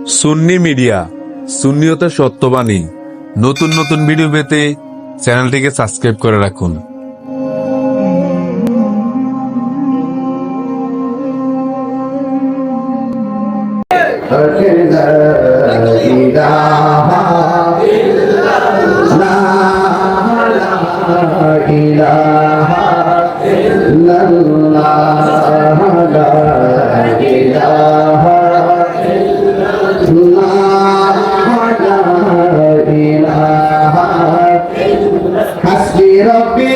সুন্নি media, সুন্নিয়তের সত্যবাণী। নতুন নতুন video পেতে চ্যানেলটিকে সাবস্ক্রাইব করে রাখুন। حسبي ربي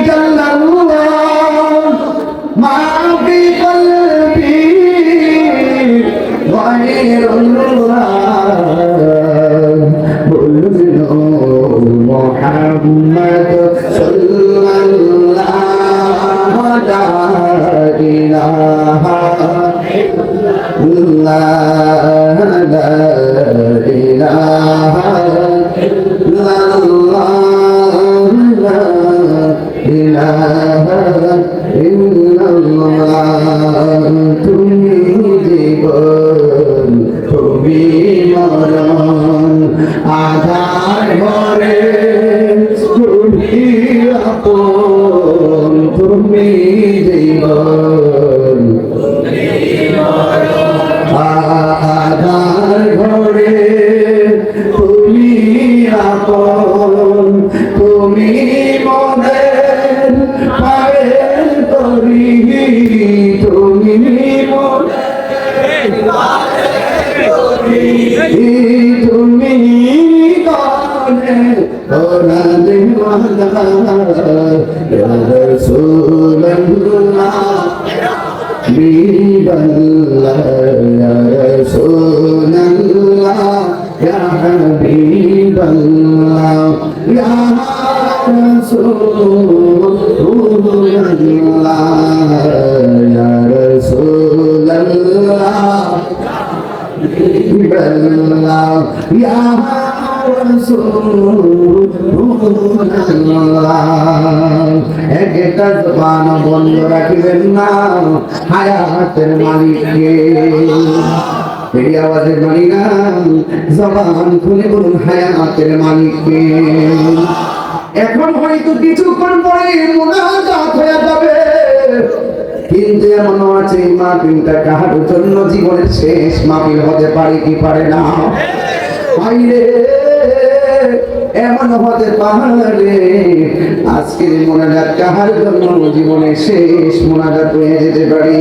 جل الله ما في قلبي غير الله بلغ محمد صلى الله لا إله إلا الله لا إله إلا الله لا إله إلا الله তুমি জীবন তুমি মরণ আধার ঘরে তুমি আপন তুমি জীবন আধার ঘরে তুমি আপন তুমি মনের পায়ের তরি তুমি মনের তুমি কানে ওরা দেওয়ানা ইয়া রাসূলুল্লাহ বিল্লাহ ইয়া রাসূলুল্লাহ ইয়া হাবিবাল্লাহ ইয়া রাসূলুল্লাহ ইয়া রাসূলুল্লাহ বিল্লাহ ইয়া একটা জবান বন্ধ রাখিবেন না হায়াতের মালিককে। এই আওয়াজের মালিক না, জবান খুলে বলুন হায়াতের মালিককে। এখন হয়তো কিছুক্ষণ পরে মুনাজাত হয়ে যাবে, কিন্তু এমন আছে এই মাহফিলটা কাহার জন্য জীবনের শেষ মাহফিল হতে পারে কি পারে না। এমন হতে পারে আজকের মোনাজাত কাহার জন্য জীবনের শেষ মোনাজাত হয়ে যেতে পারে।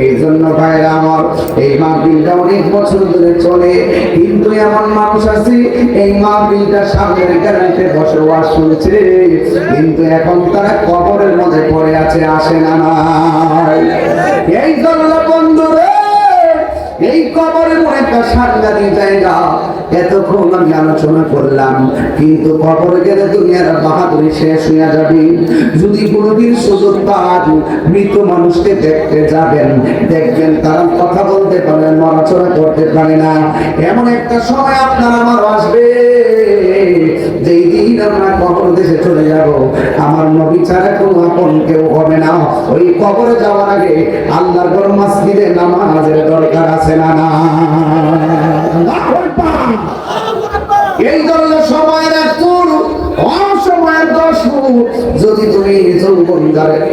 এই জন্য ভাইরা আমার, এই মাহফিলটা অনেক বছর ধরে চলে, কিন্তু এমন মানুষ আছে এই মাহফিলটা সামনের গ্যারান্টিতে বসবাস শুনছে, কিন্তু এখন তারা কবরের মধ্যে পড়ে আছে, আসে না নাই। এই জন্য বন্ধুরা, এই কবরের একটা সাংঘাতিক জায়গা। এতক্ষণ আমি আলোচনা করলাম, কিন্তু কবরে গেলে দুনিয়ার বাহাদুরি শেষ হয়ে যাবে। যদি কোনোদিন সুযোগ পান মৃত মানুষকে দেখতে যাবেন, দেখবেন তারা কথা বলতে পারে, নড়াচড়া করতে পারে না। এমন একটা সময় আপনার আমার আসবে, যেই দিন আমরা কবর দেশে চলে যাব, আমার নবী ছাড়া কোনো আপন কেউ হবে না। ওই কবরে যাওয়ার আগে আল্লাহর ঘর মসজিদে নামাজের দরকার আছে না না? এই জন্য সময়ের এক ফুল অসময়ের 10 ফুল। যদি তুমি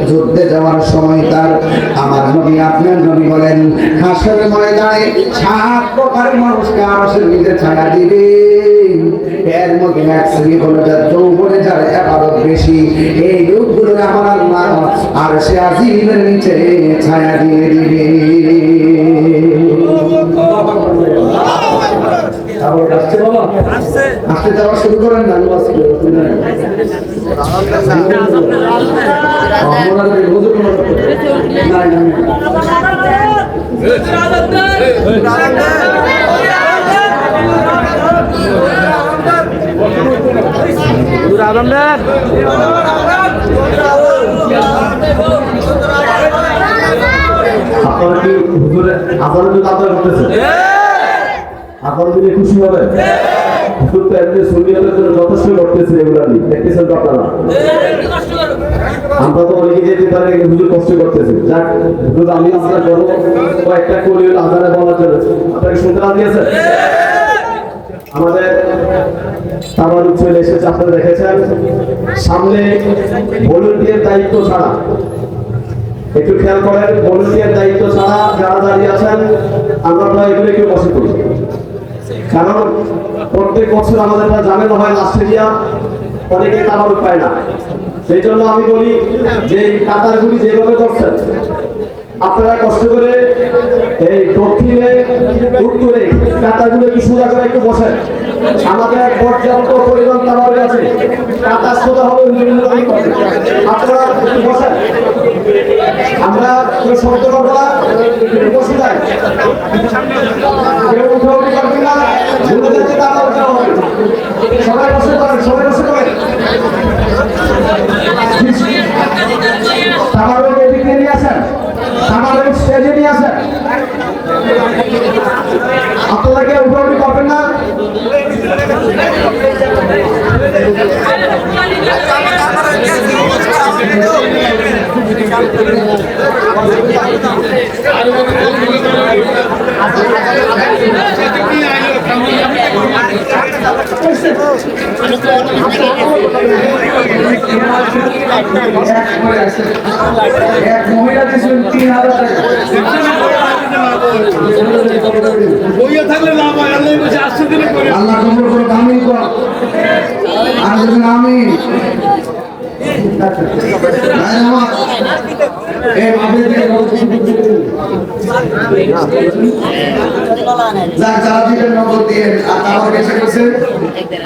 যুদ্ধে যাওয়ার সময় তার আমার নবী আপনার নবী বলেন, হাসরের ময়দানে 7 প্রকারের মানুষকে আরশের নিচে ছায়া দিবে। এর মধ্যে এক শ্রেণী হলো যার যৌবনে যার ইবাদত বেশি, এই লোকগুলো আমার আল্লাহ আরশে আজিমের নিচে ছায়া দিয়ে দিবে। আসতে যাওয়া শুরু করেন না, আপনারা কি হুজুরে আজানের জন্য আদায় করতেছেন? আপনারা দিলে খুশি হবে? শুধু এমনি সুন্নিয়তের জন্য যথেষ্ট করতেছে এগুলো দেখতেছেন তো আপনারা। আমরা তো অনেকে যেতে পারি হুজুর কষ্ট করতেছে, যাক হুজুর আমি আপনার করবো কয়েকটা কলির আজানে বলার জন্য। আপনাকে শুনতে রাজি আছেন? আমাদের তাবারুক চলে এসেছে, আপনারা দেখেছেন সামনে ভলেন্টিয়ার দায়িত্ব ছাড়া, একটু খেয়াল করেন, ভলেন্টিয়ার দায়িত্ব ছাড়া যারা দাঁড়িয়ে আছেন আমরা প্রায় এগুলো কেউ বসে করি, কারণ প্রত্যেক বছর আমাদের জামেলা হয় লাস্টে গিয়া অনেকে তাবারুক পায় না। সেই জন্য আমি বলি যে কাতারগুলি যেভাবে করছেন আপনারা কষ্ট করে এই দক্ষিণে উত্তরে কাতারগুলো একটু সোজা করে একটু বসেন। আমাদের পর্যাপ্ত পরিমাণ তাবারুক আছে, কাতার সোজা হবে আপনারা একটু বসেন। আমরা কেউ শব্দ করবো না, বসে যাই, কেউ উঠে উঠে করবেন না, ভুলে যেতে তাবারুক দেওয়া হবে। সবাই বসে করেন, সবাই বসে করেন। তাবারুক এদিকে নিয়ে আসেন, তাবারুক স্টেজে নিয়ে আসেন। আপনাদেরকে উঠে করবেন না। এক মহিলা দিয়েছেন 3,000 টাকা। আল্লাহ কবুল করুক, আমিন কর। আর যদি আমিন।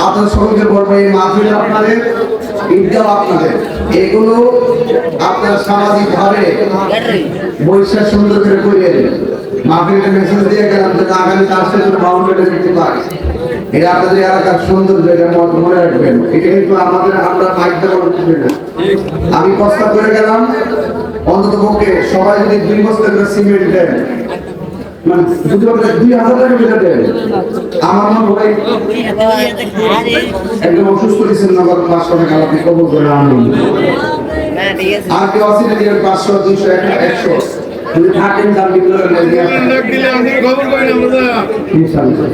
আপনার সকলকে বলবো এই মাহফিল আপনাদের, ঈদগাহ আপনাদের, এগুলো আপনার সামাজিক ভাবে বৈশাখ সুন্দর করে করিয়ে মাহফিলটা মেসেজ দিয়ে গেলাম যে আগামীতে আসলে বাউন্ডারি দিতে পারি। এটা আপনাদের এলাকার সৌন্দর্য, এটা মনে রাখবেন। এটা কিন্তু আমাদের আমরা মাইকটা করতে না। আমি প্রস্তাব করে গেলাম অন্তত পক্ষে সবাই যদি 2 বস্তা করে সিমেন্ট দেন, মানে 2,000 টাকা করে দেন। আমার মনে হয় একদম অসুস্থ দিচ্ছেন না, 500 টাকা আপনি কবুল করে আনুন। আর কেউ আছে না 500, 200, 100 যদি থাকেন দাম বিক্রি করে ইনশাআল্লাহ।